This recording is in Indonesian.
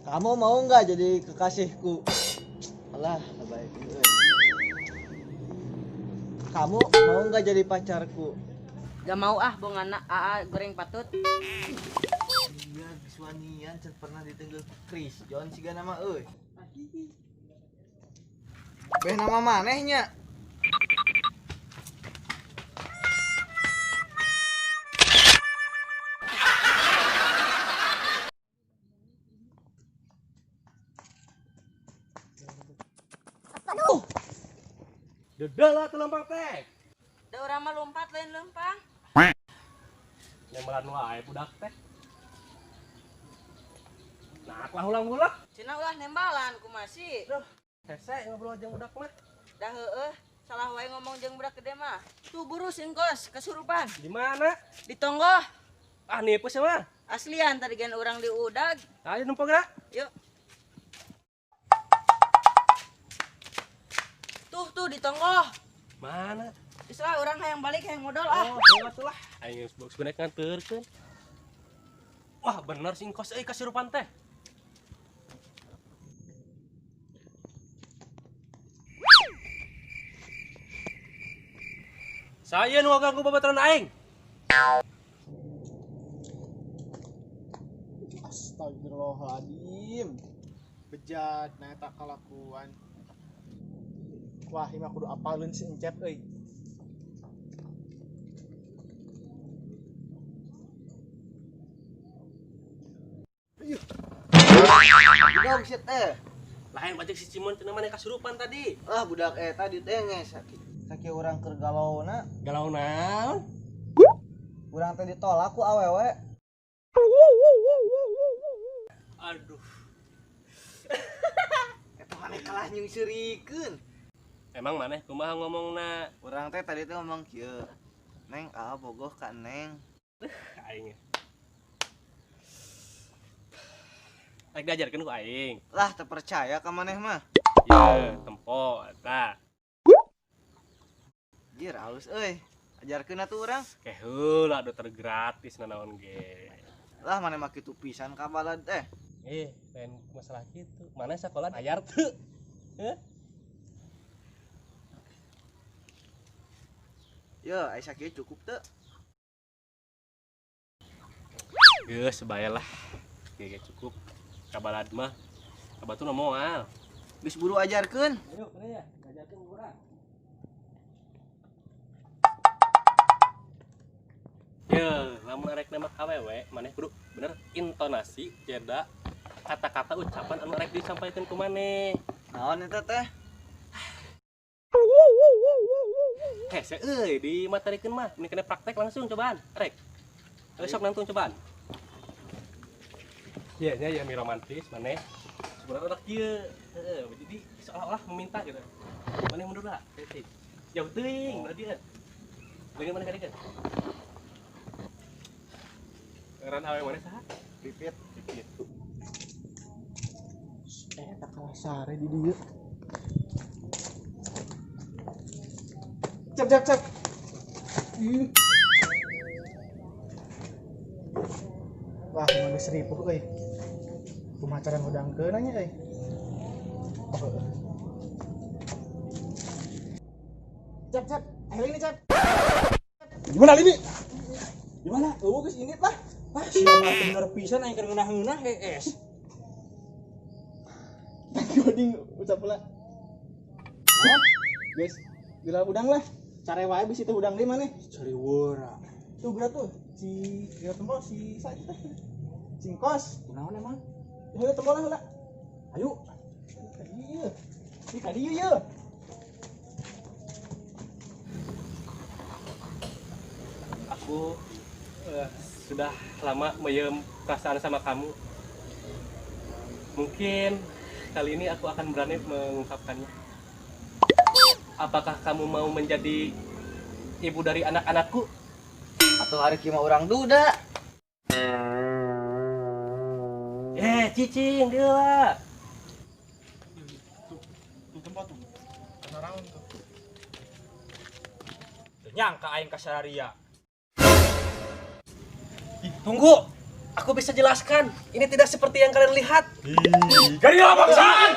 Kamu mau nggak jadi kekasihku? Alah, baik. Kamu mau nggak jadi pacarku? Gak mau ah, bongana aa goreng patut. Iya, Giswanian pernah ditinggal Chris John siga nama euy. Beh nama manehnya? Dedel lah tuh lempang teh. Da urang mah lompat lain lempang. Nembalan wae budak teh. Nah, lah ulang-ulang. Cenah ulah nembalan ku masih. Duh, hese ngobrol jeung budak mah. Da heueuh, salah wae ngomong jeung budak gede mah. Tuh buru singkos kesurupan. Di mana? Di tonggoh. Ah, nipu sih mah. Aslian tadi gen urang diudag. Ayo numpang gerak. Yuk. Tuh di tonggoh. Mana? Islah urang hayang balik hayang modal ah. Oh, lewat lah. Ayo box benek nganterkeun. Wah, bener singkos euy kasurupan teh. Saya nu ganggu babaturan aing. Astagfirullahaladzim. Bejat nah tak kalakuan. Wah, ini aku udah apalin si Encep euy. Dong shit Lain bajak si Cimon teh namanya kasurupan tadi. Ah budak tadi teh nges sakit orang keur galauna. Galau naon? Urang teh ditolak ku awewe. Aduh. Eta maneh kalah nyungsirikeun. Emang maneh kumaha ngomongna? Urang teh tadi teh ngomong kieu. Neng, bogoh ka Neng. Aing. Rek diajarkeun ku aing. Lah teu percaya ka maneh mah. Ieu tempo eta. Jir halus euy. Ajarkeun atuh urang. Keheula atuh tergratis nanaon ge. Lah maneh mah kitu pisan ka balad teh. Lain masalah gitu. Mana sekolah bayar tuh? Heh? Yo, aya sakieu cukup teu? Geus bayalah. Ge cukup. Kabalad mah. Kabatur moal. Geus buru ajarkeun. Ayo, kene ya. Ajarkeun urang. Ya, lamun arek nembak awewe, maneh kudu bener intonasi jeda kata-kata ucapan anu arek disampaikan ku maneh. Naon eta teh? Hese euy dimaterikeun mah, ini kena praktek langsung cobaan. Arek. Ayo sok nangtung cobaan. Iya nya ya mi romantis maneh. Sebenarnya udah kieu. Heeh, jadi seolah-olah meminta gitu. Maneh mundur lah. Jauh teuing ulah dia. Dengan maneh kadikeun. Ran awe maneh saha? Pipit. Pipit. Tak kalah sare di dieu. Cep. Wah, emang geus ripuh euy. Kumaha cara ngudangkeun nya euy. Cep. Ayo ini cep. Gimana ini? Gimana? Geus ini lah. Ah, siapa bener pisan aing keur ngeunah-ngeunah hees. Coding ucap pula. Hah? Guys, gila udang lah. Care wae bisi teh udang di mana? Cari wora. Tuh berat tuh. Si dia tembok si saja. Singkos. Kunaon emang? Heula tembok lah heula. Ayo. Iya. Di tadi ieu. Aku sudah lama meyem perasaan sama kamu. Mungkin kali ini aku akan berani mengungkapkannya. Apakah kamu mau menjadi ibu dari anak-anakku? Atau hari kieu mah urang duda. Cicing deula. Tuh tempat tuh. Kana raun tuh. Teu nyangka aing ka Sararia. Ih, tunggu. Aku bisa jelaskan, ini tidak seperti yang kalian lihat. Garilah bangsat.